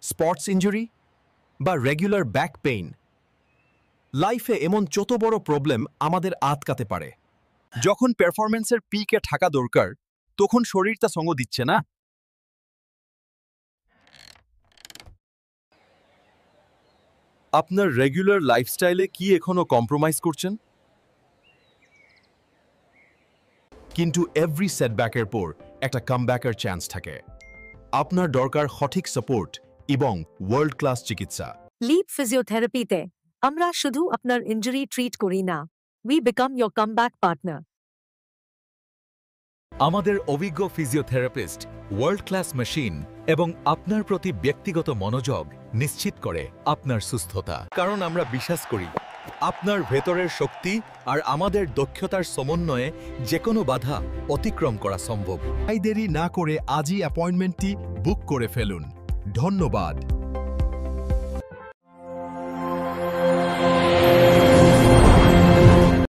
Spots injury বা regular back pain, লাইফে এমন যত বড় প্রবলেম আমাদের আটকাতে পারে। যখন পারফরম্যান্সের পিকে থাকা দরকার তখন শরীর তা সঙ্গ দিচ্ছে না। আপনার রেগুলার লাইফস্টাইলে কি এখনো কম্প্রোমাইজ করছেন? কিন্তু এভরি সেটব্যাকের পর একটা কামব্যাকের চান্স থাকে। আপনার দরকার সঠিক সাপোর্ট এবং ওয়ার্ল্ড ক্লাস চিকিৎসা। লিপ ফিজিওথেরাপিতে আমরা শুধু আপনার ইনজুরি ট্রিট করি না, we become your comeback partner. আমাদের অভিজ্ঞ ফিজিওথেরাপিস্ট, ওয়ার্ল্ড ক্লাস মেশিন এবং আপনার প্রতি ব্যক্তিগত মনোযোগ নিশ্চিত করে আপনার সুস্থতা। কারণ আমরা বিশ্বাস করি আপনার ভেতরের শক্তি আর আমাদের দক্ষতার সমন্বয়ে যে কোনো বাধা অতিক্রম করা সম্ভব। তাই দেরি না করে আজই অ্যাপয়েন্টমেন্টটি বুক করে ফেলুন। ধন্যবাদ।